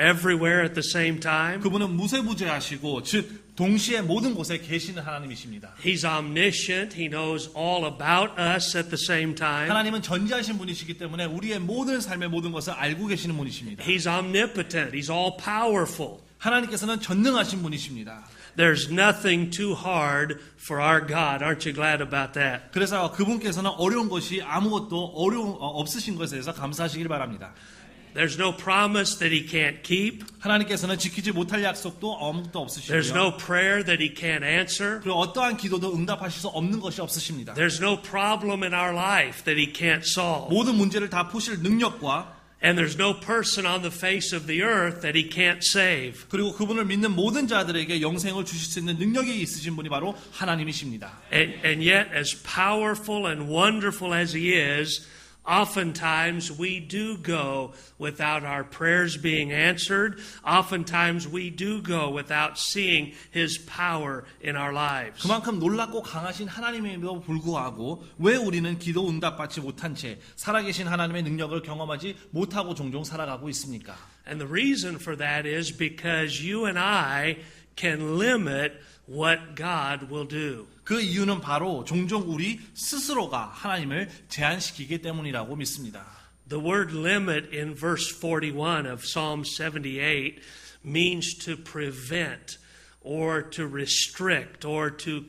everywhere at the same time. 그분은 무세무죄하시고 즉 동시에 모든 곳에 계시는 하나님이십니다. He's omniscient. He knows all about us at the same time. 하나님은 전지하신 분이시기 때문에 우리의 모든 삶의 모든 것을 알고 계시는 분이십니다. He's omnipotent. He's all powerful. 하나님께서는 전능하신 분이십니다. There's nothing too hard for our God. Aren't you glad about that? 그래서 그분께서는 어려운 것이 아무것도 없으신 것에 대해서 감사하시길 바랍니다. There's no promise that he can't keep. 하나님께서는 지키지 못할 약속도 아무것도 없으시고요. There's no prayer that he can't answer. 그리고 어떠한 기도도 응답하실 수 없는 것이 없으십니다. There's no problem in our life that he can't solve. 모든 문제를 다 푸실 능력과 And there's no person on the face of the earth that he can't save. 그리고 그분을 믿는 모든 자들에게 영생을 주실 수 있는 능력이 있으신 분이 바로 하나님이십니다. And yet, as powerful and wonderful as he is, oftentimes we do go without our prayers being answered. Oftentimes we do go without seeing his power in our lives. 그만큼 놀랍고 강하신 하나님임에도 불구하고 왜 우리는 기도 응답받지 못한 채 살아계신 하나님의 능력을 경험하지 못하고 종종 살아가고 있습니까? And the reason for that is because you and I can limit what God will do. 그 이유는 바로 종종 우리 스스로가 하나님을 제한시키기 때문이라고 믿습니다. The word limit in verse 41 of Psalm 78 means to prevent or to restrict or to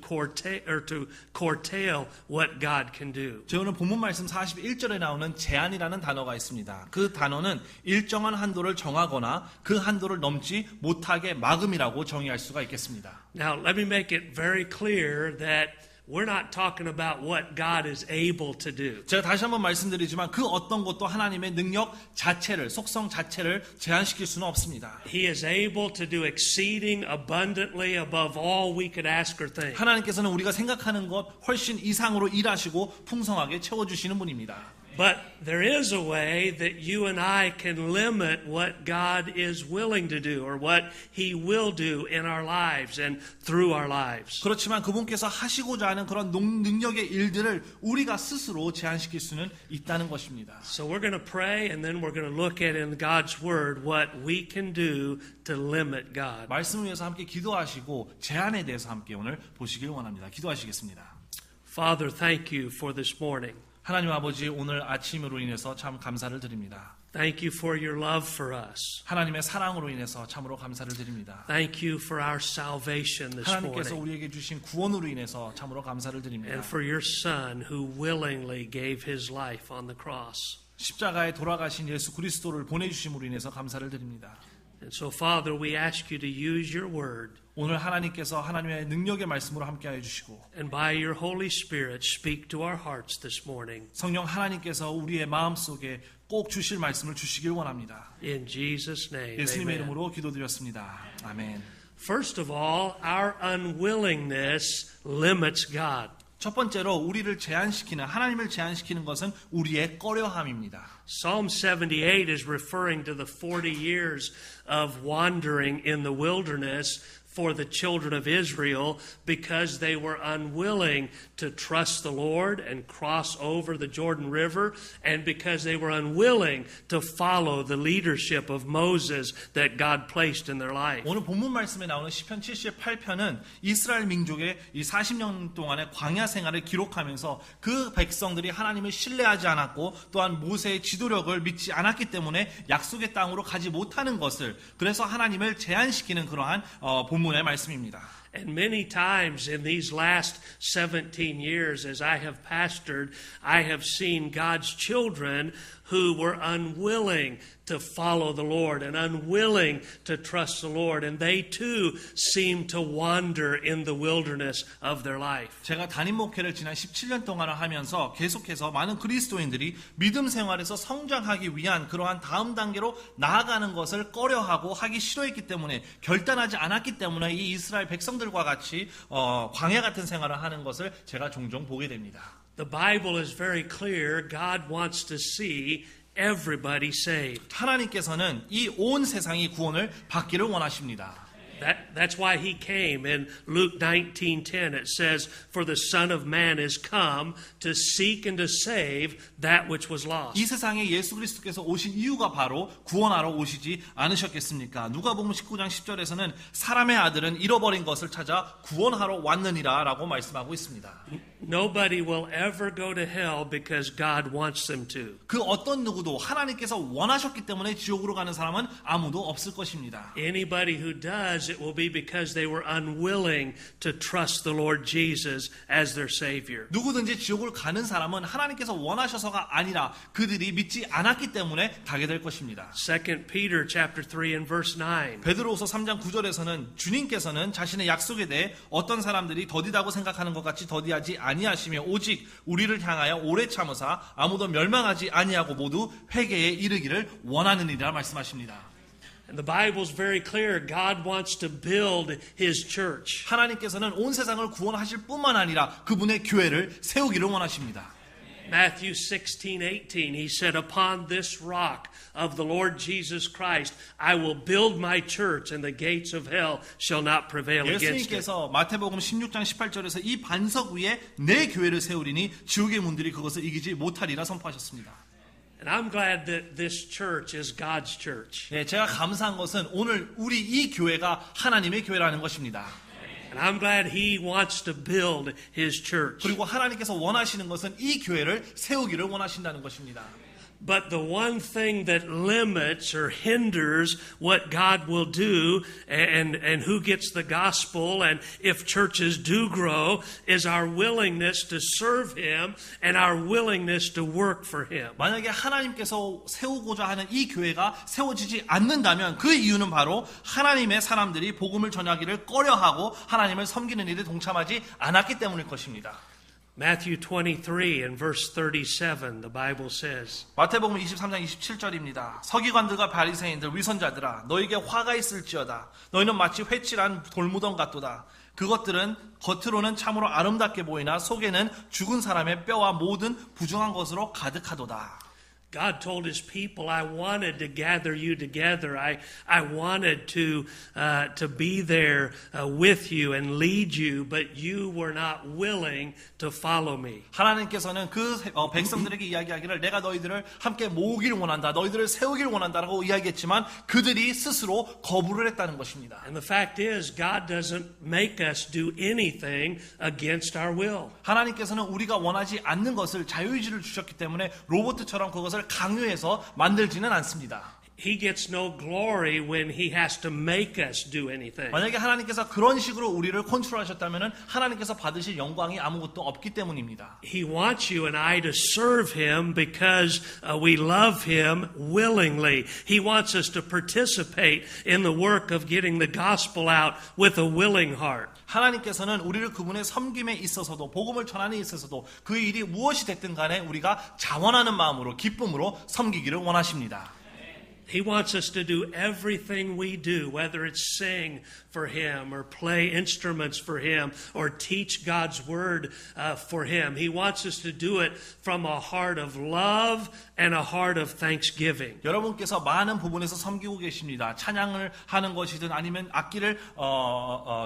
curtail what God can do. 저희 오늘 본문 말씀 41절에 나오는 제한이라는 단어가 있습니다. 그 단어는 일정한 한도를 정하거나 그 한도를 넘지 못하게 막음이라고 정의할 수가 있겠습니다. Now, let me make it very clear that we're not talking about what God is able to do. 제가 다시 한번 말씀드리지만 그 어떤 것도 하나님의 능력 자체를, 속성 자체를 제한시킬 수는 없습니다. He is able to do exceeding abundantly above all we could ask or think. 하나님께서는 우리가 생각하는 것 훨씬 이상으로 일하시고 풍성하게 채워주시는 분입니다. But there is a way that you and I can limit what God is willing to do or what He will do in our lives and through our lives. 그렇지만 그분께서 하시고자 하는 그런 능력의 일들을 우리가 스스로 제한시킬 수는 있다는 것입니다. So we're going to pray and then we're going to look at in God's Word what we can do to limit God. 말씀을 위해서 함께 기도하시고 제한에 대해서 함께 오늘 보시길 원합니다. 기도하시겠습니다. Father, thank you for this morning. 하나님 아버지 오늘 아침으로 인해서 참 감사를 드립니다. Thank you for your love for us. 하나님의 사랑으로 인해서 참으로 감사를 드립니다. Thank you for our salvation this 하나님께서 morning 우리에게 주신 구원으로 인해서 참으로 감사를 드립니다. and for your Son who willingly gave his life on the cross. 십자가에 돌아가신 예수 그리스도를 보내주심으로 인해서 감사를 드립니다. And so, Father, we ask you to use your word 오늘 하나님께서 하나님의 능력의 말씀으로 함께하여 주시고 and by your Holy Spirit speak to our hearts this morning. 성령 하나님께서 우리의 마음속에 꼭 주실 말씀을 주시길 원합니다. In Jesus' name, 예수님의 amen. 이름으로 기도드렸습니다. 아멘. First of all, our unwillingness limits God. 첫 번째로 우리를 제한시키는 하나님을 제한시키는 것은 우리의 꺼려함입니다. Psalm 78 is referring to the 40 years of wandering in the wilderness for the children of Israel because they were unwilling to trust the Lord and cross over the Jordan River and because they were unwilling to follow the leadership of Moses that God placed in their life. 오늘 본문 말씀에 나오는 시편 78편은 이스라엘 민족의 이 40년 동안의 광야 생활을 기록하면서 그 백성들이 하나님을 신뢰하지 않았고 또한 모세의 지도력을 믿지 않았기 때문에 약속의 땅으로 가지 못하는 것을 그래서 하나님을 제한시키는 그러한 본문의 말씀입니다. And many times in these last 17 years as I have pastored, I have seen God's children who were unwilling to follow the Lord and unwilling to trust the Lord. And they too seem to wander in the wilderness of their life. 제가 담임 목회를 지난 17년 동안을 하면서 계속해서 많은 그리스도인들이 믿음 생활에서 성장하기 위한 그러한 다음 단계로 나아가는 것을 꺼려하고 하기 싫어했기 때문에 결단하지 않았기 때문에 이 이스라엘 백성들과 같이 광야 같은 생활을 하는 것을 제가 종종 보게 됩니다. The Bible is very clear. God wants to see everybody saved. 하나님께서는 이 온 세상이 구원을 받기를 원하십니다. That's why he came. In Luke 19:10 it says, "For the Son of Man is come to seek and to save that which was lost." 이 세상에 예수 그리스도께서 오신 이유가 바로 구원하러 오시지 않으셨겠습니까? 누가복음 19장 10절에서는 사람의 아들은 잃어버린 것을 찾아 구원하러 왔느니라 라고 말씀하고 있습니다. Nobody will ever go to hell because God wants them to. 그 어떤 누구도 하나님께서 원하셨기 때문에 지옥으로 가는 사람은 아무도 없을 것입니다. Anybody who does, it will be because they were unwilling to trust the Lord Jesus as their Savior. 누구든지 지옥을 가는 사람은 하나님께서 원하셔서가 아니라 그들이 믿지 않았기 때문에 가게 될 것입니다. 2 Peter chapter 3 and verse 9. 베드로후서 3장 9절에서는 주님께서는 자신의 약속에 대해 어떤 사람들이 더디다고 생각하는 것 같이 더디하지 아니하시며 오직 우리를 향하여 오래 참으사 아무도 멸망하지 아니하고 모두 회개에 이르기를 원하느니라 말씀하십니다. And the Bible is very clear. God wants to build His church. 하나님께서는 온 세상을 구원하실 뿐만 아니라 그분의 교회를 세우기를 원하십니다. Matthew 16:18, He said, "Upon this rock of the Lord Jesus Christ, I will build my church, and the gates of hell shall not prevail against it." 예수님께서 마태복음 16장 18절에서 이 반석 위에 내 교회를 세우리니 지옥의 문들이 그것을 이기지 못하리라 선포하셨습니다. And I'm glad that this church is God's church. 네, 제가 감사한 것은 오늘 우리 이 교회가 하나님의 교회라는 것입니다. And I'm glad He wants to build His church. 그리고 하나님께서 원하시는 것은 이 교회를 세우기를 원하신다는 것입니다. But the one thing that limits or hinders what God will do and who gets the gospel and if churches do grow is our willingness to serve Him and our willingness to work for Him. 만약에 하나님께서 세우고자 하는 이 교회가 세워지지 않는다면 그 이유는 바로 하나님의 사람들이 복음을 전하기를 꺼려하고 하나님을 섬기는 일에 동참하지 않았기 때문일 것입니다. Matthew 23 and verse 37, the Bible says, 마태복음 23장 27절입니다. 서기관들과 바리새인들 위선자들아 너에게 화가 있을지어다. 너희는 마치 회칠한 돌무덤 같도다. 그것들은 겉으로는 참으로 아름답게 보이나 속에는 죽은 사람의 뼈와 모든 부정한 것으로 가득하도다. God told His people, I wanted to gather you together. I wanted to be there with you and lead you, but you were not willing to follow me. 하나님께서는 그 백성들에게 이야기하기를 내가 너희들을 함께 모으기를 원한다. 너희들을 세우기를 원한다라고 이야기했지만 그들이 스스로 거부를 했다는 것입니다. And the fact is, God doesn't make us do anything against our will. 하나님께서는 우리가 원하지 않는 것을 자유의지를 주셨기 때문에 로봇처럼 그것을 강요해서 만들지는 않습니다. He gets no glory when He has to make us do anything. 만약에 하나님께서 그런 식으로 우리를 컨트롤하셨다면 하나님께서 받으실 영광이 아무것도 없기 때문입니다. He wants you and I to serve Him because we love Him willingly. He wants us to participate in the work of getting the gospel out with a willing heart. 하나님께서는 우리를 그분의 섬김에 있어서도 복음을 전하는 데 있어서도 그 일이 무엇이 됐든 간에 우리가 자원하는 마음으로 기쁨으로 섬기기를 원하십니다. He wants us to do everything we do, whether it's sing for Him or play instruments for Him or teach God's Word for Him. He wants us to do it from a heart of love and a heart of thanksgiving. 여러분께서 많은 부분에서 섬기고 계십니다. 찬양을 하는 것이든 아니면 악기를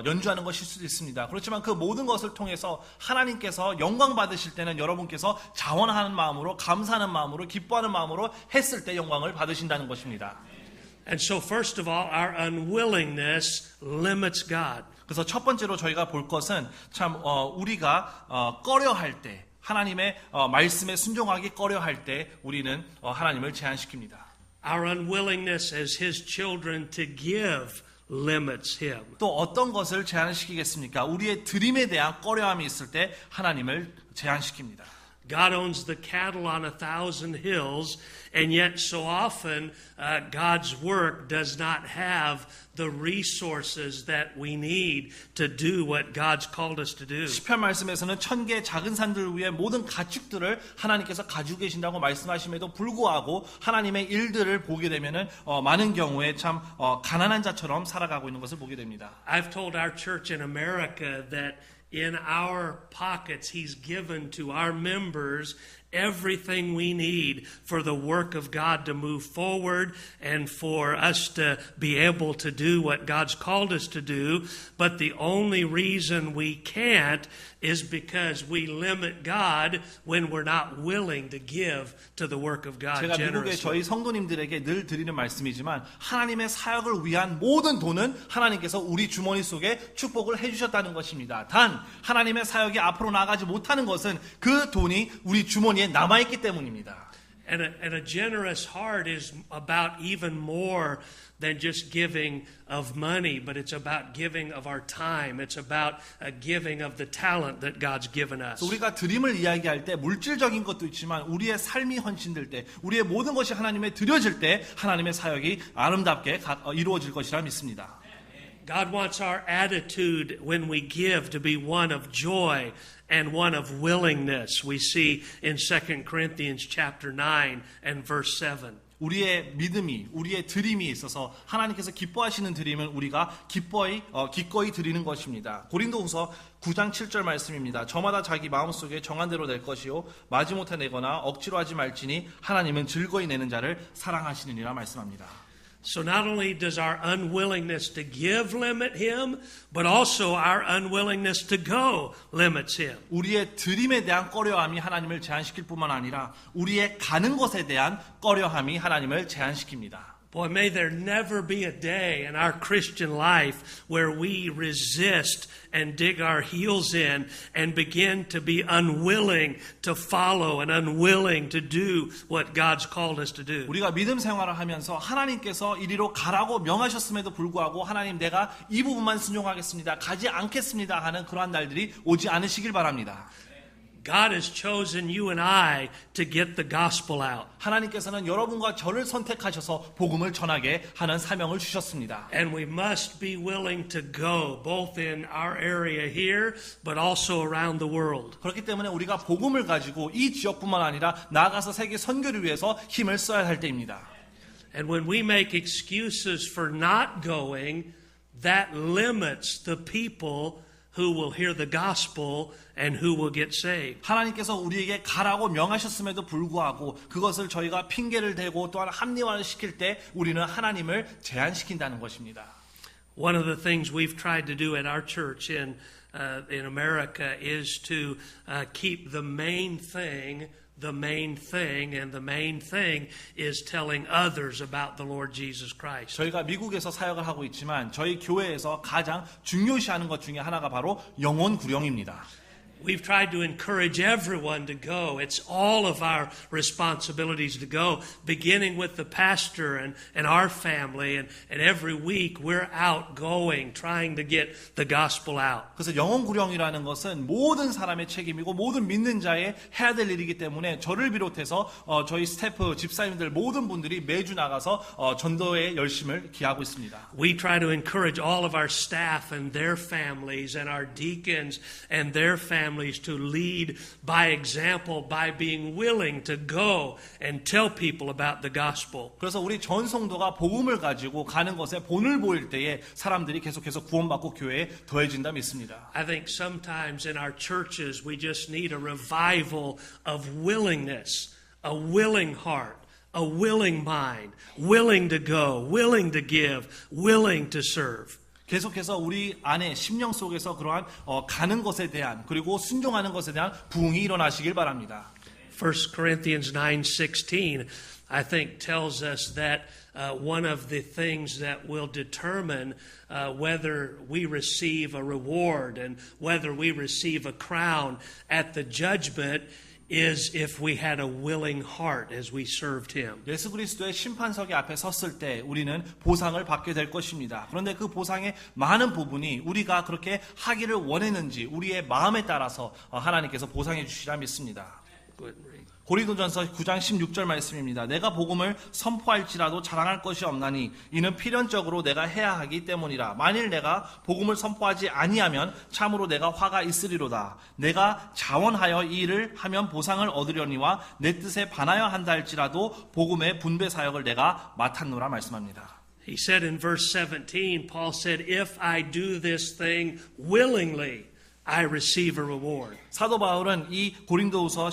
연주하는 것일 수도 있습니다. 그렇지만 그 모든 것을 통해서 하나님께서 영광 받으실 때는 여러분께서 자원하는 마음으로 감사하는 마음으로 기뻐하는 마음으로 했을 때 영광을 받으신다는 것입니다. And so first of all, our unwillingness limits God. 그래서 첫 번째로 저희가 볼 것은 참 우리가 꺼려할 때 하나님의 말씀에 순종하기 꺼려할 때 우리는 하나님을 제한시킵니다. Our unwillingness as His children to give limits Him. 또 어떤 것을 제한시키겠습니까? 우리의 드림에 대한 꺼려함이 있을 때 하나님을 제한시킵니다. God owns the cattle on 1,000 hills, and yet so often God's work does not have the resources that we need to do what God's called us to do. 시편 말씀에서는 1000개의 작은 산들 위에 모든 가축들을 하나님께서 가지고 계신다고 말씀하심에도 불구하고 하나님의 일들을 보게 되면은 많은 경우에 참 가난한 자처럼 살아가고 있는 것을 보게 됩니다. I've told our church in America that in our pockets, He's given to our members everything we need for the work of God to move forward and for us to be able to do what God's called us to do. But the only reason we can't is because we limit God when we're not willing to give to the work of God 제가 미국의 generously. 저희 성도님들에게 늘 드리는 말씀이지만 하나님의 사역을 위한 모든 돈은 하나님께서 우리 주머니 속에 축복을 해주셨다는 것입니다. 단 하나님의 사역이 앞으로 나가지 못하는 것은 그 돈이 우리 주머니에 남아있기 때문입니다. And a generous heart is about even more than just giving of money, but it's about giving of our time. It's about a giving of the talent that God's given us. 우리가 드림을 이야기할 때 물질적인 것도 있지만 우리의 삶이 헌신될 때, 우리의 모든 것이 하나님에 드려질 때 하나님의 사역이 아름답게 이루어질 것이라 믿습니다. God wants our attitude when we give to be one of joy and one of willingness. We see in 2 Corinthians chapter 9 and verse 7. 우리의 믿음이, 우리의 드림이 있어서 하나님께서 기뻐하시는 드림은 우리가 기꺼이 드리는 것입니다. 고린도후서 9장 7절 말씀입니다. 저마다 자기 마음속에 정한 대로 낼 것이요 마지못해 내거나 억지로 하지 말지니 하나님은 즐거이 내는 자를 사랑하시느니라 말씀합니다. So not only does our unwillingness to give limit him, but also our unwillingness to go limits him. 우리의 드림에 대한 꺼려함이 하나님을 제한시킬 뿐만 아니라 우리의 가는 것에 대한 꺼려함이 하나님을 제한시킵니다. Boy, may there never be a day in our Christian life where we resist and dig our heels in and begin to be unwilling to follow and unwilling to do what God's called us to do. 우리가 믿음 생활을 하면서 하나님께서 이리로 가라고 명하셨음에도 불구하고 하나님 내가 이 부분만 순종하겠습니다. 가지 않겠습니다 하는 그러한 날들이 오지 않으시길 바랍니다. God has chosen you and I to get the gospel out. 하나님께서는 여러분과 저를 선택하셔서 복음을 전하게 하는 사명을 주셨습니다. And we must be willing to go both in our area here but also around the world. 그렇기 때문에 우리가 복음을 가지고 이 지역뿐만 아니라 나아가서 세계 선교를 위해서 힘을 써야 할 때입니다. And when we make excuses for not going, that limits the people who will hear the gospel and who will get saved. 하나님께서 우리에게 가라고 명하셨음에도 불구하고 그것을 저희가 핑계를 대고 또한 합리화를 시킬 때 우리는 하나님을 제한시킨다는 것입니다. One of the things we've tried to do at our church in America is to keep the main thing, and the main thing is telling others about the Lord Jesus Christ. 저희가 미국에서 사역을 하고 있지만 저희 교회에서 가장 중요시하는 것 중에 하나가 바로 영혼 구령입니다. We've tried to encourage everyone to go. It's all of our responsibilities to go, beginning with the pastor and our family. And every week we're out going, trying to get the gospel out. 그래서 영혼 구령이라는 것은 모든 사람의 책임이고 모든 믿는 자의 해야 될 일이기 때문에 저를 비롯해서 저희 스태프, 집사님들 모든 분들이 매주 나가서 전도에 열심을 기하고 있습니다. We try to encourage all of our staff and their families and our deacons and their families to lead by example by being willing to go and tell people about the gospel. 그래서 우리 전 성도가 복음을 가지고 가는 것에 본을 보일 때에 사람들이 계속해서 구원받고 교회에 더해진다 믿습니다. I think sometimes in our churches we just need a revival of willingness, a willing heart, a willing mind, willing to go, willing to give, willing to serve. 계속해서 우리 안에 심령 속에서 그러한 가는 것에 대한 그리고 순종하는 것에 대한 부흥이 일어나시길 바랍니다. 1 Corinthians 9:16 I think tells us that one of the things that will determine whether we receive a reward and whether we receive a crown at the judgment is if we had a willing heart as we served him. 예수 그리스도의 심판석에 앞에 섰을 때 우리는 보상을 받게 될 것입니다. 그런데 그 보상의 많은 부분이 우리가 그렇게 하기를 원했는지 우리의 마음에 따라서 하나님께서 보상해 주시라 믿습니다. 고린도전서 9장 16절 말씀입니다. 내가 복음을 선포할지라도 자랑할 것이 없나니 이는 필연적으로 내가 해야 하기 때문이라. 만일 내가 복음을 선포하지 아니하면 참으로 내가 화가 있으리로다. 내가 자원하여 이 일을 하면 보상을 얻으려니와 내 뜻에 반하여 한다 할지라도 복음의 분배 사역을 내가 맡았노라 말씀합니다. He said in verse 17, Paul said, if I do this thing willingly, I receive a reward. 사도 바울은 이 고린도후서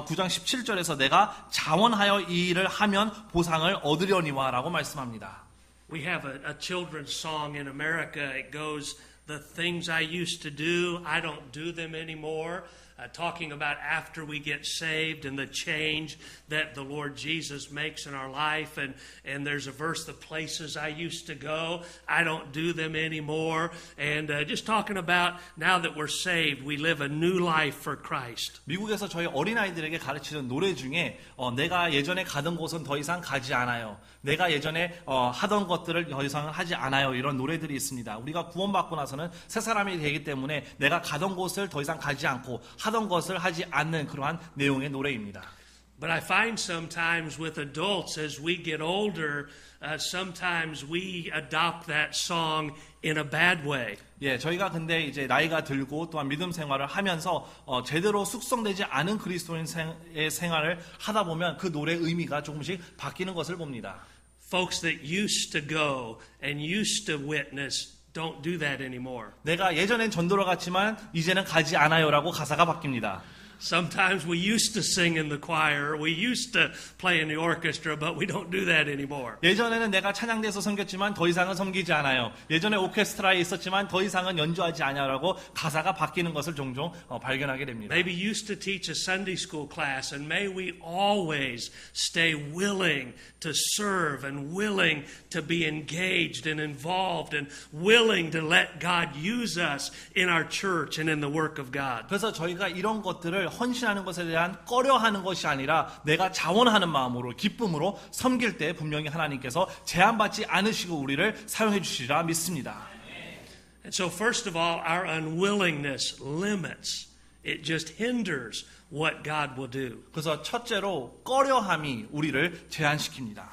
9장 17절에서 내가 자원하여 이 일을 하면 보상을 얻으려니와라고 말씀합니다. We have a children's song in America. It goes, the things I used to do, I don't do them anymore. Talking about after we get saved and the change that the Lord Jesus makes in our life. And there's a verse, the places I used to go, I don't do them anymore. And just talking about now that we're saved, we live a new life for Christ. 미국에서 저희 어린아이들에게 가르치는 노래 중에 내가 예전에 가던 곳은 더 이상 가지 않아요. 내가 예전에 하던 것들을 더 이상 하지 않아요. 이런 노래들이 있습니다. 우리가 구원받고 나서는 새 사람이 되기 때문에 내가 가던 곳을 더 이상 가지 않고 하던 것을 하지 않는 그러한 내용의 노래입니다. But I find sometimes with adults as we get older, sometimes we adopt that song in a bad way. 예, 저희가 근데 이제 나이가 들고 또한 믿음 생활을 하면서 제대로 숙성되지 않은 그리스도인의 생활을 하다 보면 그 노래의 의미가 조금씩 바뀌는 것을 봅니다. Folks that used to go and used to witness don't do that anymore. 내가 예전엔 전도로 갔지만 이제는 가지 않아요라고 가사가 바뀝니다. Sometimes we used to sing in the choir, we used to play in the orchestra, but we don't do that anymore. 예전에는 내가 찬양대에서 섬겼지만 더 이상은 섬기지 않아요. 예전에 오케스트라에 있었지만 더 이상은 연주하지 않아요라고 가사가 바뀌는 것을 종종 발견하게 됩니다. Maybe used to teach a Sunday school class, and may we always stay willing to serve and willing to be engaged and involved and willing to let God use us in our church and in the work of God. 그래서 저희가 이런 것들을 헌신하는 것에 대한 꺼려하는 것이 아니라 내가 자원하는 마음으로 기쁨으로 섬길 때 분명히 하나님께서 제한받지 않으시고 우리를 사용해 주시리라 믿습니다. And so first of all, our unwillingness limits. It just hinders what God will do. 그래서 첫째로 꺼려함이 우리를 제한시킵니다.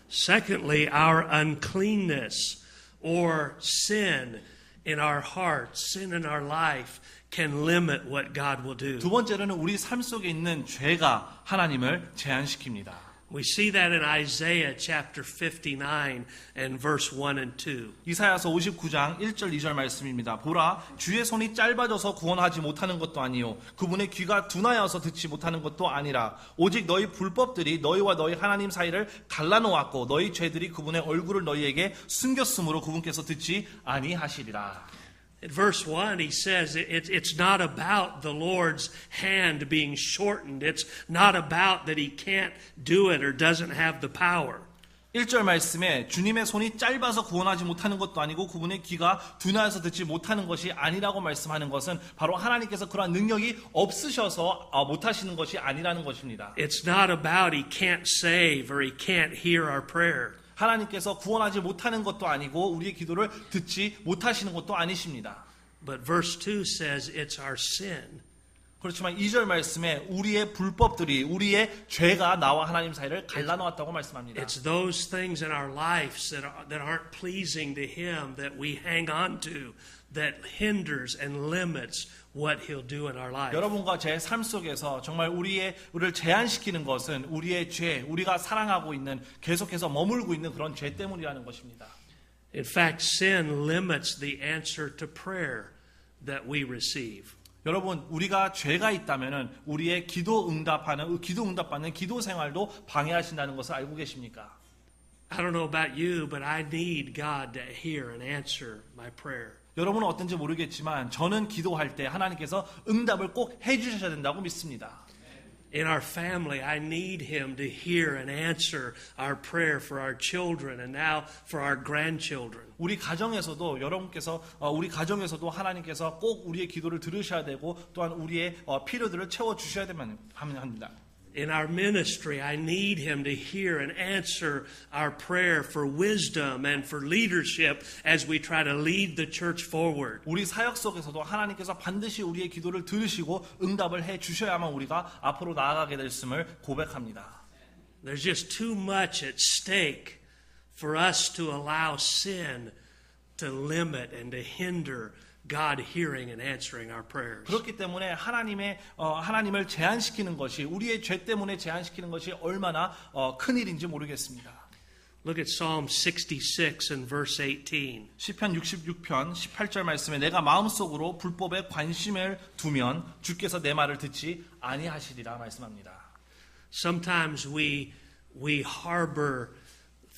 Secondly, our uncleanness or sin in our hearts, sin in our life can limit what God will do. 두 번째로는 우리 삶 속에 있는 죄가 하나님을 제한시킵니다. We see that in Isaiah chapter 59 and verse 1 and 2. 이사야서 59장 1절 2절 말씀입니다. 보라, 주의 손이 짧아져서 구원하지 못하는 것도 아니요 그분의 귀가 둔하여서 듣지 못하는 것도 아니라 오직 너희 불법들이 너희와 너희 하나님 사이를 갈라놓았고 너희 죄들이 그분의 얼굴을 너희에게 숨겼으므로 그분께서 듣지 아니하시리라. In verse 1, he says it's not about the Lord's hand being shortened. It's not about that he can't do it or doesn't have the power. 1절 말씀에 주님의 손이 짧아서 구원하지 못하는 것도 아니고 그분의 귀가 둔하여서 듣지 못하는 것이 아니라고 말씀하는 것은 바로 하나님께서 그러한 능력이 없으셔서 못하시는 것이 아니라는 것입니다. It's not about he can't save or he can't hear our prayer. 하나님께서 구원하지 못하는 것도 아니고 우리의 기도를 듣지 못하시는 것도 아니십니다. But verse 2 says it's our sin. 그렇지만 2절 말씀에 우리의 불법들이 우리의 죄가 나와 하나님 사이를 갈라놓았다고 말씀합니다. It's those things in our lives that aren't pleasing to him that we hang on to that hinders and limits what he'll do in our life. 여러분과 제 삶 속에서 정말 우리를 제한시키는 것은 우리의 죄, 우리가 사랑하고 있는 계속해서 머물고 있는 그런 죄 때문이라는 것입니다. In fact, sin limits the answer to prayer that we receive. 여러분, 우리가 죄가 있다면은 우리의 기도 응답받는 기도 생활도 방해하신다는 것을 알고 계십니까? I don't know about you, but I need God to hear and answer my prayer. 여러분은 어떤지 모르겠지만 저는 기도할 때 하나님께서 응답을 꼭 해주셔야 된다고 믿습니다. In our family, I need him to hear and answer our prayer for our children and now for our grandchildren. 우리 가정에서도 우리 가정에서도 하나님께서 꼭 우리의 기도를 들으셔야 되고 또한 우리의 필요들을 채워 주셔야 합니다. In our ministry, I need him to hear and answer our prayer for wisdom and for leadership as we try to lead the church forward. 우리 사역 속에서도 하나님께서 반드시 우리의 기도를 들으시고 응답을 해 주셔야만 우리가 앞으로 나아가게 됐음을 고백합니다. There's just too much at stake for us to allow sin to limit and to hinder God hearing and answering our prayers. 그렇기 때문에 하나님을 제한시키는 것이 우리의 죄 때문에 제한시키는 것이 얼마나 큰 일인지 모르겠습니다. Look at Psalm 66 and verse 18. 시편 66편 18절 말씀에 내가 마음속으로 불법에 관심을 두면 주께서 내 말을 듣지 아니하시리라 말씀합니다. Sometimes we harbor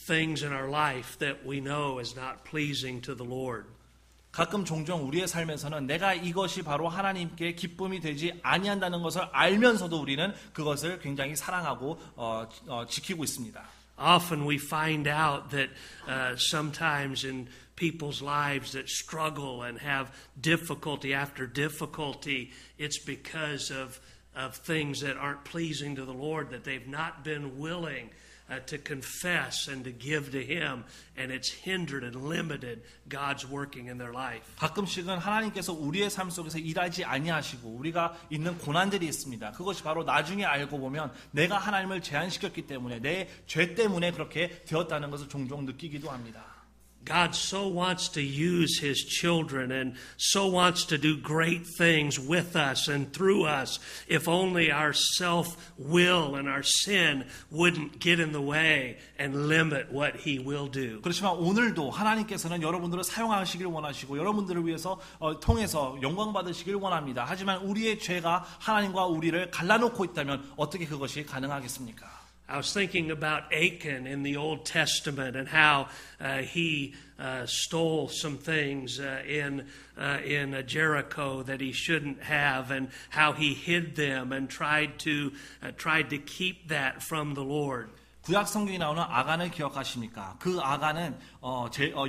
things in our life that we know is not pleasing to the Lord. 가끔 종종 우리의 삶에서는 내가 이것이 바로 하나님께 기쁨이 되지 아니한다는 것을 알면서도 우리는 그것을 굉장히 사랑하고 지키고 있습니다. Often we find out that sometimes in people's lives that struggle and have difficulty after difficulty, it's because of things that aren't pleasing to the Lord, that they've not been willing to confess and to give to Him, and it's hindered and limited God's working in their life. 가끔씩은 하나님께서 우리의 삶 속에서 일하지 아니하시고 우리가 있는 고난들이 있습니다. 그것이 바로 나중에 알고 보면 내가 하나님을 제한시켰기 때문에 내 죄 때문에 그렇게 되었다는 것을 종종 느끼기도 합니다. God so wants to use His children and so wants to do great things with us and through us if only our self-will and our sin wouldn't get in the way and limit what He will do. 그렇지만 오늘도 하나님께서는 여러분들을 사용하시길 원하시고 여러분들을 위해서 통해서 영광 받으시길 원합니다. 하지만 우리의 죄가 하나님과 우리를 갈라놓고 있다면 어떻게 그것이 가능하겠습니까? I was thinking about Achan in the Old Testament and how he stole some things in Jericho that he shouldn't have, and how he hid them and tried to keep that from the Lord. 구약 성경에 나오는 아간을 기억하십니까? 그 아간은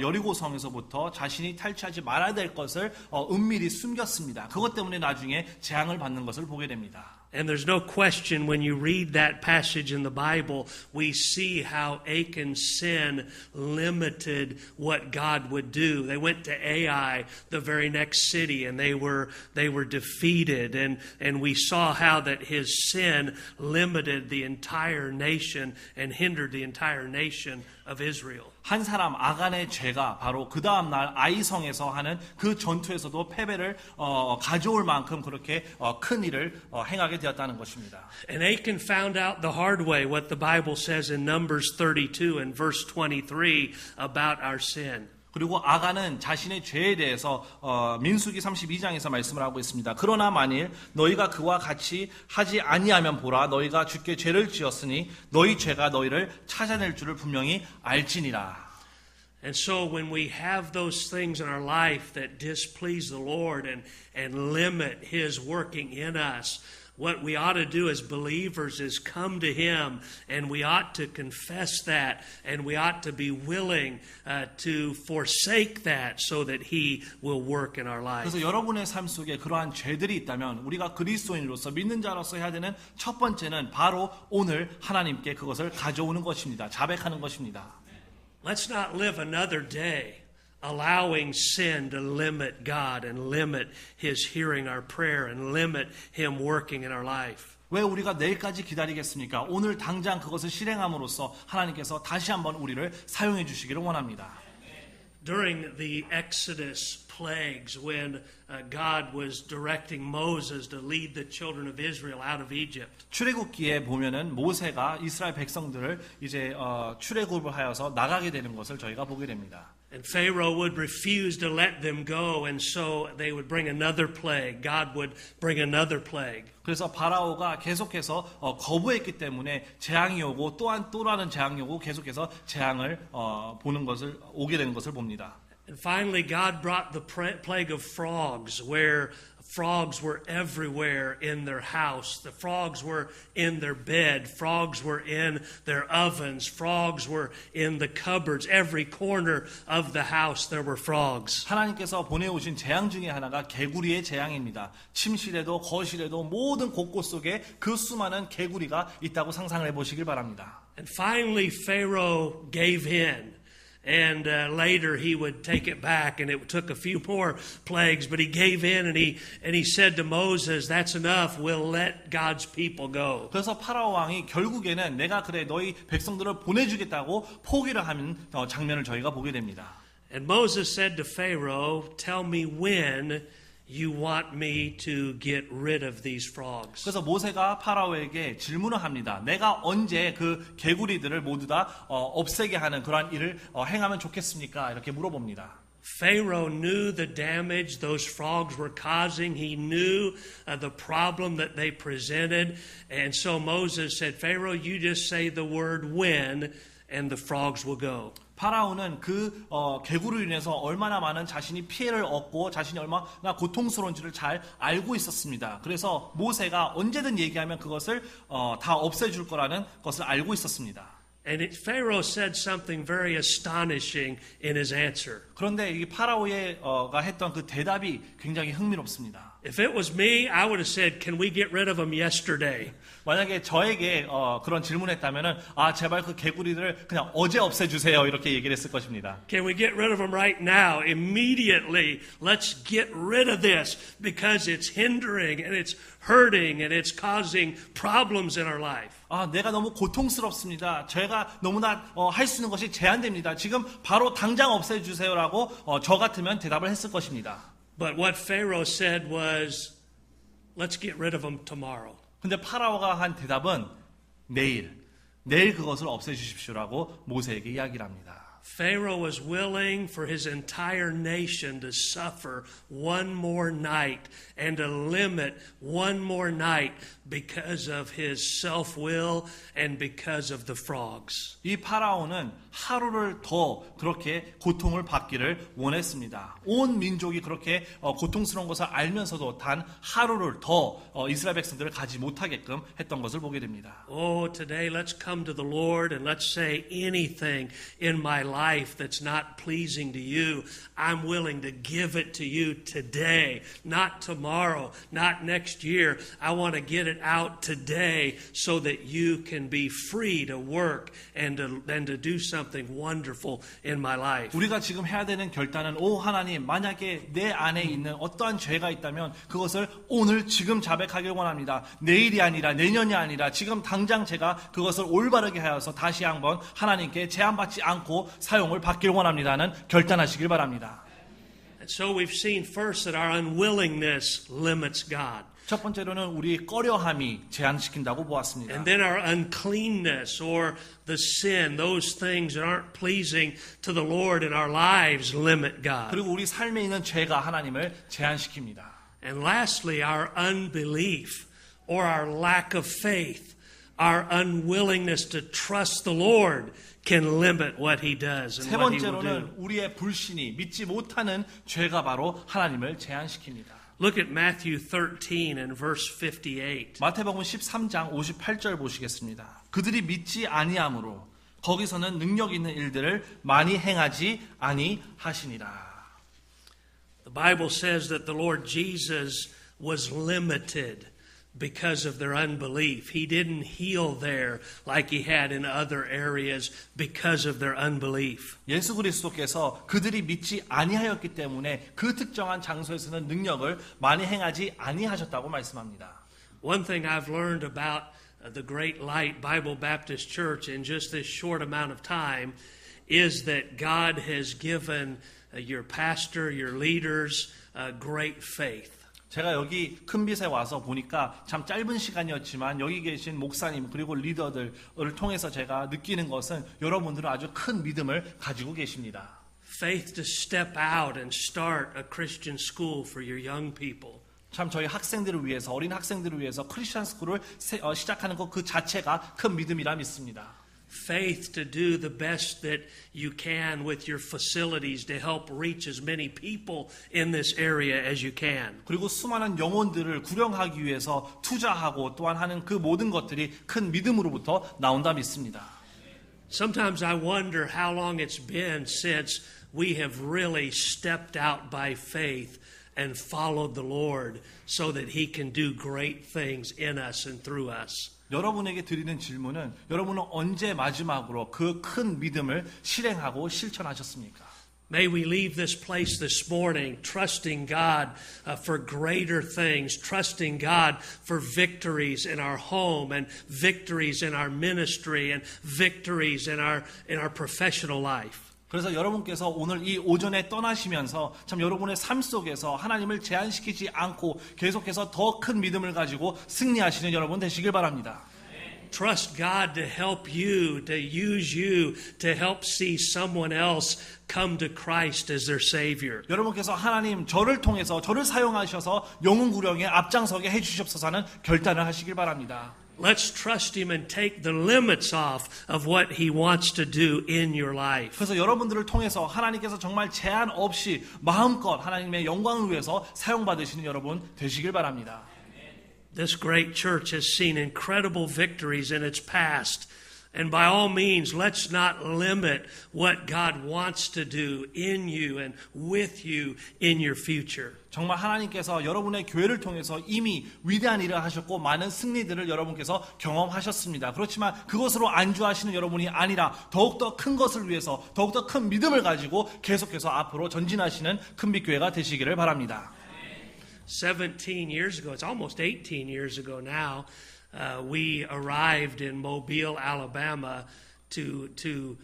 여리고 성에서부터 자신이 탈취하지 말아야 될 것을 은밀히 숨겼습니다. 그것 때문에 나중에 재앙을 받는 것을 보게 됩니다. And there's no question when you read that passage in the Bible, we see how Achan's sin limited what God would do. They went to Ai, the very next city, and they were defeated. And we saw how that his sin limited the entire nation and hindered the entire nation of Israel. 한 사람 아간의 죄가 바로 그 다음 날 아이성에서 하는 그 전투에서도 패배를 가져올 만큼 그렇게 큰 일을 행하게 되었다는 것입니다. And Achan found out the hard way what the Bible says in Numbers 32 and verse 23 about our sin. 그리고 아간은 자신의 죄에 대해서 민수기 32장에서 말씀을 하고 있습니다. 그러나 만일 너희가 그와 같이 하지 아니하면 보라 너희가 주께 죄를 지었으니 너희 죄가 너희를 찾아낼 줄을 분명히 알지니라. And so when we have those things in our life that displease the Lord and limit His working in us, what we ought to do as believers is come to Him, and we ought to confess that, and we ought to be willing to forsake that so that He will work in our life. 그래서 여러분의 삶 속에 그러한 죄들이 있다면 우리가 그리스도인으로서 믿는 자로서 해야 되는 첫 번째는 바로 오늘 하나님께 그것을 가져오는 것입니다. 자백하는 것입니다. Let's not live another day allowing sin to limit God and limit His hearing our prayer and limit Him working in our life. 왜 우리가 내일까지 기다리겠습니까? 오늘 당장 그것을 실행함으로써 하나님께서 다시 한번 우리를 사용해 주시기를 원합니다. During the Exodus plagues, when God was directing Moses to lead the children of Israel out of Egypt. 출애굽기에 보면은 모세가 이스라엘 백성들을 이제 출애굽을 하여서 나가게 되는 것을 저희가 보게 됩니다. And Pharaoh would refuse to let them go, and so they would bring another plague. God would bring another plague. 그래서 바라오가 계속해서 거부했기 때문에 재앙이 오고 또한 또 다른 재앙이 오고 계속해서 재앙을 오게 되는 것을 봅니다. And finally, God brought the plague of frogs, where frogs were everywhere in their house. The frogs were in their bed. Frogs were in their ovens. Frogs were in the cupboards. Every corner of the house there were frogs. 하나님께서 보내오신 재앙 중에 하나가 개구리의 재앙입니다. 침실에도 거실에도 모든 곳곳 속에 그 수많은 개구리가 있다고 상상을 해보시길 바랍니다. And finally, Pharaoh gave in. And later he would take it back, and it took a few more plagues, but he gave in, and he said to Moses, "That's enough. We'll let God's people go." 그래서 파라오 왕이 결국에는 내가 그래 너희 백성들을 보내주겠다고 포기를 하는 장면을 저희가 보게 됩니다. And Moses said to Pharaoh, "Tell me when you want me to get rid of these frogs? 그래서 모세가 파라오에게 질문을 합니다. 내가 언제 그 개구리들을 모두 다 없애게 하는 그러한 일을 행하면 좋겠습니까? 이렇게 물어봅니다. Pharaoh knew the damage those frogs were causing. He knew the problem that they presented. And so Moses said, Pharaoh, you just say the word when, and the frogs will go. 파라오는 그 개구리로 인해서 얼마나 많은 자신이 피해를 얻고 자신이 얼마나 고통스러운지를 잘 알고 있었습니다. 그래서 모세가 언제든 얘기하면 그것을 다 없애줄 거라는 것을 알고 있었습니다. And Pharaoh said something very astonishing in his answer. 그런데 이 파라오가 했던 그 대답이 굉장히 흥미롭습니다. If it was me, I would have said, can we get rid of them yesterday? 만약에 저에게 그런 질문했다면은 제발 그 개구리들을 그냥 어제 없애주세요 이렇게 얘기를 했을 것입니다. Can we get rid of them right now? Immediately, let's get rid of this because it's hindering and it's hurting and it's causing problems in our life. 내가 너무 고통스럽습니다. 제가 너무나 할 수 있는 것이 제한됩니다. 지금 바로 당장 없애주세요라고 저 같으면 대답을 했을 것입니다. But what Pharaoh said was, let's get rid of them tomorrow. 근데 파라오가 한 대답은 내일 그것을 없애주십시오라고 모세에게 이야기를 합니다. Pharaoh was willing for his entire nation to suffer one more night and to limit one more night because of his self-will and because of the frogs. 이 파라오는 하루를 더 그렇게 고통을 받기를 원했습니다. 온 민족이 그렇게 고통스러운 것을 알면서도 단 하루를 더 이스라엘 백성들을 가지 못하게끔 했던 것을 보게 됩니다. Oh, today let's come to the Lord and let's say anything in my life that's not pleasing to you. I'm willing to give it to you today, not tomorrow, not next year. I want to get it out today so that you can be free to work and to do something wonderful in my life. 우리가 지금 해야 되는 결단은 하나님, 만약에 내 안에 있는 어떠한 죄가 있다면 그것을 오늘 지금 자백하길 원합니다. 내일이 아니라 내년이 아니라 지금 당장 제가 그것을 올바르게 하여서 다시 한번 하나님께 제한받지 않고 사용을 받길 원합니다는 결단하시길 바랍니다. And so we've seen first that our unwillingness limits God. 첫 번째로는 우리 꺼려함이 제한시킨다고 보았습니다. And then our uncleanness or the sin, those things that aren't pleasing to the Lord in our lives limit God. 그리고 우리 삶에 있는 죄가 하나님을 제한시킵니다. And lastly, our unbelief or our lack of faith, our unwillingness to trust the Lord can limit what He does and 세 what He will do. 번째로는 우리의 불신이 믿지 못하는 죄가 바로 하나님을 제한시킵니다. Look at Matthew 13 and verse 58. 마태복음 13장 58절 보시겠습니다. 그들이 믿지 아니함으로 거기서는 능력 있는 일들을 많이 행하지 아니하시니라. The Bible says that the Lord Jesus was limited because of their unbelief. He didn't heal there like he had in other areas because of their unbelief. 예수 그리스도께서 그들이 믿지 아니하였기 때문에 그 특정한 장소에서는 능력을 많이 행하지 아니하셨다고 말씀합니다. One thing I've learned about the Great Light Bible Baptist Church in just this short amount of time is that God has given your pastor, your leaders, great faith. 제가 여기 큰빛에 와서 보니까 참 짧은 시간이었지만 여기 계신 목사님 그리고 리더들을 통해서 제가 느끼는 것은 여러분들은 아주 큰 믿음을 가지고 계십니다. Faith to step out and start a Christian school for your young people. 참 저희 학생들을 위해서 어린 학생들을 위해서 크리스천 스쿨을 시작하는 것 그 자체가 큰 믿음이라 믿습니다. Faith to do the best that you can with your facilities to help reach as many people in this area as you can. 그리고 수많은 영혼들을 구령하기 위해서 투자하고 또한 하는 그 모든 것들이 큰 믿음으로부터 나온다 믿습니다. Sometimes I wonder how long it's been since we have really stepped out by faith and followed the Lord so that He can do great things in us and through us. 여러분에게 드리는 질문은 여러분은 언제 마지막으로 그 큰 믿음을 실행하고 실천하셨습니까? May we leave this place this morning trusting God for greater things, trusting God for victories in our home and victories in our ministry and victories in our professional life. 그래서 여러분께서 오늘 이 오전에 떠나시면서 참 여러분의 삶 속에서 하나님을 제한시키지 않고 계속해서 더 큰 믿음을 가지고 승리하시는 여러분 되시길 바랍니다. Trust God to help you, to use you, to help see someone else come to Christ as their Savior. 여러분께서 하나님 저를 통해서 저를 사용하셔서 영혼 구령에 앞장서게 해주시옵소서 하는 결단을 하시길 바랍니다. Let's trust Him and take the limits off of what He wants to do in your life. 그래서 여러분들을 통해서 하나님께서 정말 제한 없이 마음껏 하나님의 영광을 위해서 사용받으시는 여러분 되시길 바랍니다. This great church has seen incredible victories in its past. And by all means, let's not limit what God wants to do in you and with you in your future. 정말 하나님께서 여러분의 교회를 통해서 이미 위대한 일을 하셨고 많은 승리들을 여러분께서 경험하셨습니다. 그렇지만 그것으로 안주하시는 여러분이 아니라 더욱더 큰 것을 위해서 더욱더 큰 믿음을 가지고 계속해서 앞으로 전진하시는 큰빛교회가 되시기를 바랍니다. 17 years ago, it's almost 18 years ago now, we arrived in Mobile, Alabama to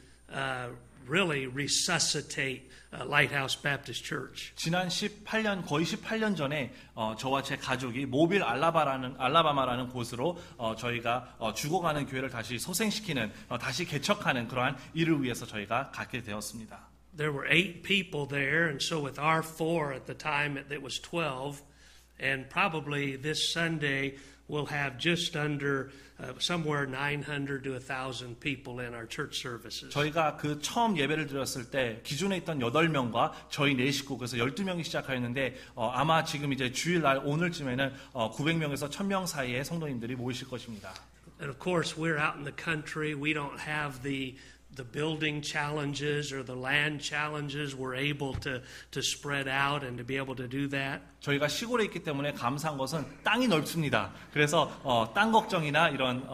really resuscitate Lighthouse Baptist Church. 지난 18년 거의 18년 전에 저와 제 가족이 모빌 알라바마라는 곳으로 저희가 죽어가는 교회를 다시 소생시키는 다시 개척하는 그러한 일을 위해서 저희가 갖게 되었습니다. There were 8 people there, and so with our 4 at the time, it was 12. And probably this Sunday we'll have just under somewhere 900 to 1,000 people in our church services. 저희가 그 처음 예배를 드렸을 때 기존에 있던 8명과 저희 4식구 그래서 12명이 시작하였는데 아마 지금 이제 주일날 오늘쯤에는 900명에서 1,000명 사이의 성도님들이 모이실 것입니다. And of course we're out in the country. We don't have the building challenges or the land challenges. We're able to spread out and to be able to do that. 저희가 시골에 있기 때문에 감사한 것은 땅이 넓습니다. 그래서 땅 걱정이나 이런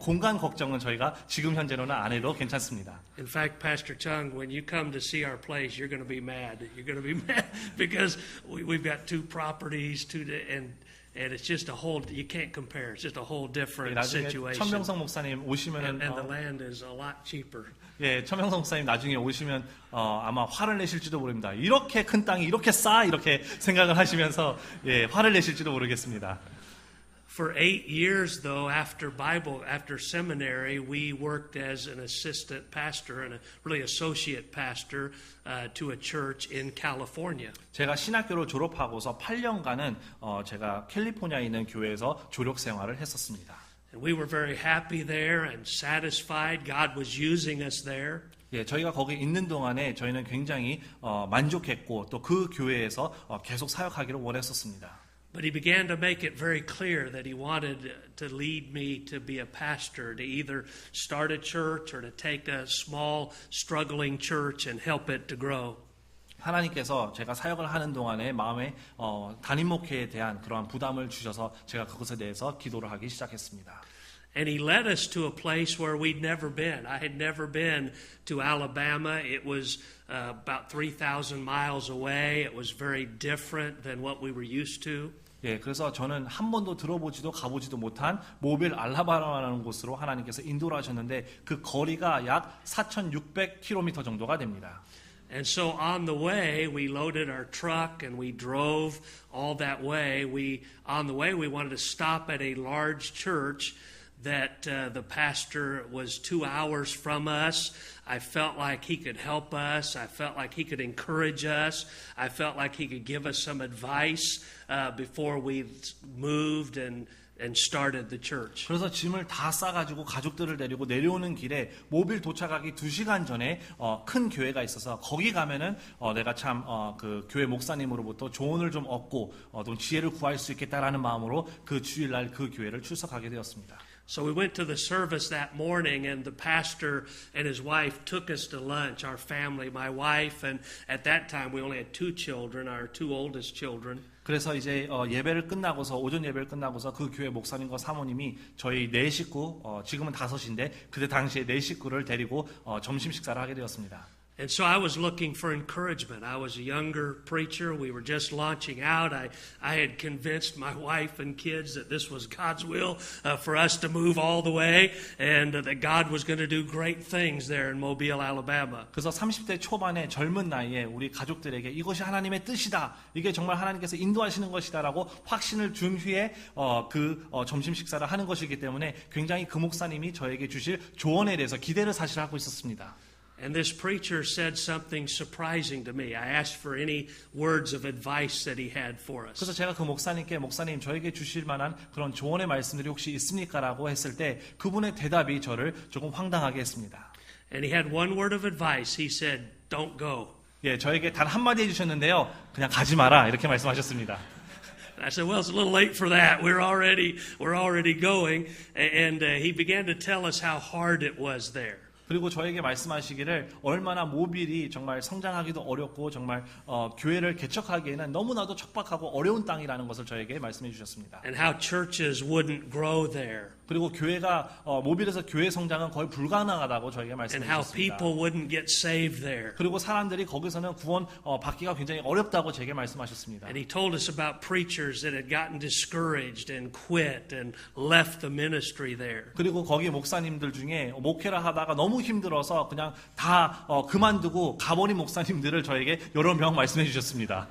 공간 걱정은 저희가 지금 현재로는 안 해도 괜찮습니다. In fact, Pastor Chung, when you come to see our place, you're going to be mad. You're going to be mad because we've got 2 properties, and it's just a whole, you can't compare. It's just a whole different 나중에 situation. 천명성 목사님 오시면은 And the land is a lot cheaper. 예, 천명성 목사님 나중에 오시면 아마 화를 내실지도 모릅니다. 이렇게 큰 땅이 이렇게 싸 이렇게 생각을 하시면서 예, 화를 내실지도 모르겠습니다. For 8 years, though, after seminary, we worked as an assistant pastor and really associate pastor to a church in California. 제가 신학교를 졸업하고서 8년간은 제가 캘리포니아에 있는 교회에서 조력 생활을 했었습니다. And we were very happy there and satisfied. God was using us there. 예, 저희가 거기 있는 동안에 저희는 굉장히 만족했고 또 그 교회에서 계속 사역하기를 원했었습니다. But he began to make it very clear that he wanted to lead me to be a pastor, to either start a church or to take a small, struggling church and help it to grow. 하나님께서 제가 사역을 하는 동안에 마음에 담임 목회에 대한 그러한 부담을 주셔서 제가 그것에 대해서 기도를 하기 시작했습니다. And he led us to a place where we'd never been. I had never been to Alabama. It was about 3,000 miles away. It was very different than what we were used to. 예, 그래서 저는 한 번도 들어보지도 가보지도 못한 모빌 알라바마라는 곳으로 하나님께서 인도를 하셨는데 그 거리가 약 4,600km 정도가 됩니다. And so on the way, we loaded our truck and we drove all that way. On the way, we wanted to stop at a large church that the pastor was 2 hours from us. I felt like he could help us. I felt like he could encourage us. I felt like he could give us some advice before we moved and started the church. 그래서 짐을 다 싸가지고 가족들을 데리고 내려오는 길에 모빌 도착하기 2시간 전에 큰 교회가 있어서 거기 가면은 내가 참 그 교회 목사님으로부터 조언을 좀 얻고 또 지혜를 구할 수 있겠다라는 마음으로 그 주일날 그 교회를 출석하게 되었습니다. So we went to the service that morning, and the pastor and his wife took us to lunch, our family, my wife, and at that time we only had 2 children, our 2 oldest children. 그래서 이제 예배를 끝나고서 오전 예배를 끝나고서 그 교회 목사님과 사모님이 저희 4식구 지금은 5인데 그때 당시에 4식구를 데리고 점심 식사를 하게 되었습니다. And so I was looking for encouragement. I was a younger preacher. We were just launching out. I had convinced my wife and kids that this was God's will for us to move all the way and that God was going to do great things there in Mobile, Alabama. 그래서 30대 초반의 젊은 나이에 우리 가족들에게 이것이 하나님의 뜻이다. 이게 정말 하나님께서 인도하시는 것이다라고 확신을 준 후에 점심 식사를 하는 것이기 때문에 굉장히 그 목사님이 저에게 주실 조언에 대해서 기대를 사실 하고 있었습니다. And this preacher said something surprising to me. I asked for any words of advice that he had for us. 그래서 제가 그 목사님께 목사님 저에게 주실 만한 그런 조언의 말씀들이 혹시 있습니까라고 했을 때 그분의 대답이 저를 조금 황당하게 했습니다. And he had one word of advice. He said, "Don't go." 예, 저에게 단 한마디 해주셨는데요. 그냥 가지 마라 이렇게 말씀하셨습니다. I said, "Well, it's a little late for that. We're already going." And he began to tell us how hard it was there. 그리고 저에게 말씀하시기를 얼마나 모빌이 정말 성장하기도 어렵고 정말 교회를 개척하기에는 너무나도 척박하고 어려운 땅이라는 것을 저에게 말씀해 주셨습니다. And how churches wouldn't grow there. 그리고 교회가 모빌에서 교회 성장은 거의 불가능하다고 저에게 And 말씀해 how 주셨습니다. people wouldn't get saved there. 그리고 사람들이 거기서는 구원 받기가 굉장히 어렵다고 제게 말씀하셨습니다. And he told us about preachers that had gotten discouraged and quit and left the ministry there. 그리고 거기 목사님들 중에 목회를 하다가 너무 힘들어서 그냥 다 그만두고 가버린 목사님들을 저에게 여러 명 말씀해 주셨습니다.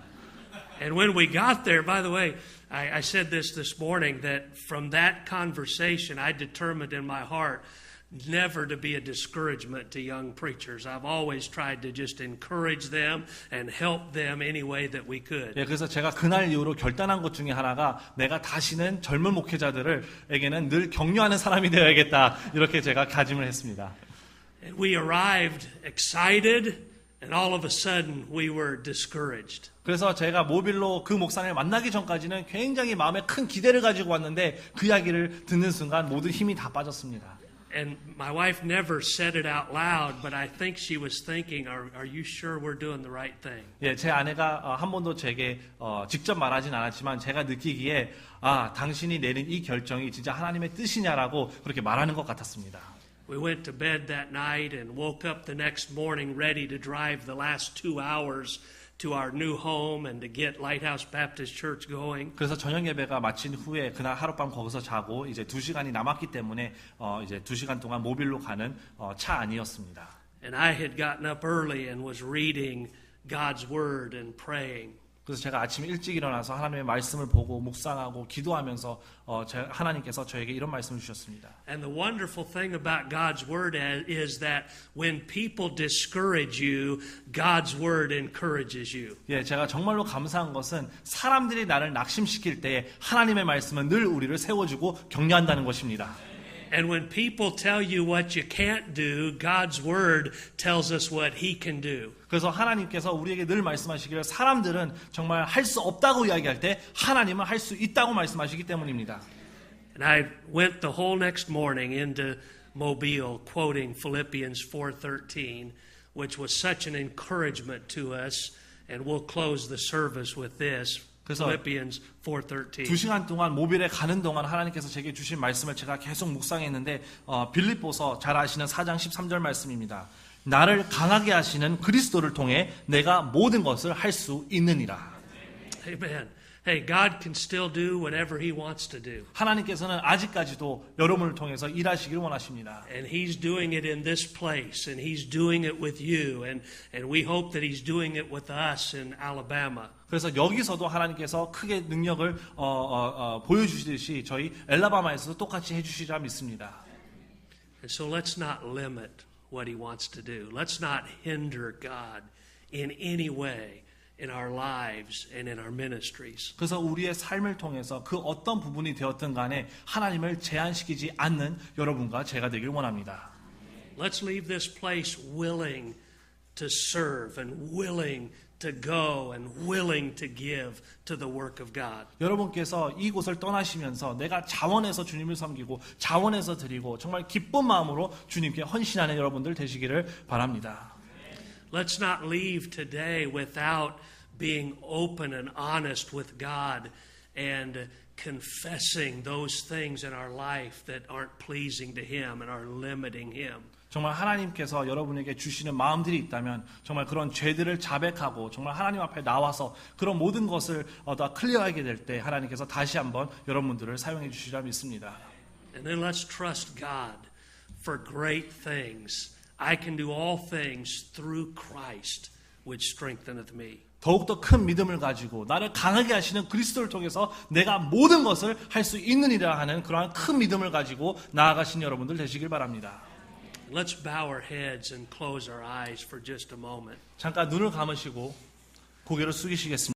And when we got there, by the way, I said this morning that from that conversation, I determined in my heart never to be a discouragement to young preachers. I've always tried to just encourage them and help them any way that we could. 예, 그래서 제가 그날 이후로 결단한 것 중에 하나가 내가 다시는 젊은 목회자들에게는 늘 격려하는 사람이 되어야겠다. 이렇게 제가 다짐을 했습니다. And we arrived excited, and all of a sudden we were discouraged. 그래서 제가 모빌로 그 목사님을 만나기 전까지는 굉장히 마음에 큰 기대를 가지고 왔는데 그 이야기를 듣는 순간 모든 힘이 다 빠졌습니다. And my wife never said it out loud, but I think she was thinking, are you sure we're doing the right thing? 예, 제 아내가 한 번도 제게 직접 말하진 않았지만 제가 느끼기에 당신이 내린 이 결정이 진짜 하나님의 뜻이냐라고 그렇게 말하는 것 같았습니다. We went to bed that night and woke up the next morning ready to drive the last 2 hours to our new home and to get Lighthouse Baptist Church going. 그래서 저녁 예배가 마친 후에 그날 하룻밤 거기서 자고 이제 2시간이 남았기 때문에 이제 2시간 동안 모빌로 가는 차 안이었습니다. And I had gotten up early and was reading God's word and praying. 그래서 제가 아침에 일찍 일어나서 하나님의 말씀을 보고 묵상하고 기도하면서 하나님께서 저에게 이런 말씀을 주셨습니다. And the wonderful thing about God's word is that when people discourage you, God's word encourages you. 예, 제가 정말로 감사한 것은 사람들이 나를 낙심시킬 때 하나님의 말씀은 늘 우리를 세워주고 격려한다는 것입니다. And when people tell you what you can't do, God's word tells us what he can do. 그래서 하나님께서 우리에게 늘 말씀하시기를 사람들은 정말 할 수 없다고 이야기할 때 하나님은 할 수 있다고 말씀하시기 때문입니다. And I went the whole next morning into Mobile quoting Philippians 4:13, which was such an encouragement to us, and we'll close the service with this. Philippians 4:13. 2시간 동안 모빌에 가는 동안 하나님께서 제게 주신 말씀을 제가 계속 묵상했는데 빌립보서 잘 아시는 4장 13절 말씀입니다. 나를 강하게 하시는 그리스도를 통해 내가 모든 것을 할 수 있느니라. Amen. Hey, God can still do whatever He wants to do. 하나님께서는 아직까지도 여러분을 통해서 일하시길 원하십니다. And He's doing it in this place, and He's doing it with you, and we hope that He's doing it with us in Alabama. 그래서 여기서도 하나님께서 크게 능력을 보여주시듯이 저희 엘라바마에서도 똑같이 해주시리라 믿습니다. And so let's not limit what He wants to do. Let's not hinder God in any way. In our lives and in our ministries. 그래서 우리의 삶을 통해서 그 어떤 부분이 되었든 간에 하나님을 제한시키지 않는 여러분과 제가 되길 원합니다. Let's leave this place willing to serve and willing to go and willing to give to the work of God. 여러분께서 이곳을 떠나시면서 내가 자원해서 주님을 섬기고 자원해서 드리고 정말 기쁜 마음으로 주님께 헌신하는 여러분들 되시기를 바랍니다. Let's not leave today without being open and honest with God and confessing those things in our life that aren't pleasing to Him and are limiting Him. 정말 하나님께서 여러분에게 주시는 마음들이 있다면 정말 그런 죄들을 자백하고 정말 하나님 앞에 나와서 그런 모든 것을 다 클리어하게 될 때 하나님께서 다시 한번 여러분들을 사용해 주시리라 믿습니다. And then let's trust God for great things. I can do all things through Christ, which strengtheneth me. 더욱더 큰 믿음을 가지고 나를 강하게 하시는 그리스도를 통해서 내가 모든 것을 할 수 있느니라 하는 그러한 큰 믿음을 가지고 나아가신 여러분들 되시길 바랍니다. Let's bow our heads and close our eyes for just a moment. 잠깐 눈을 감으시고 고개를 숙이시겠습니다.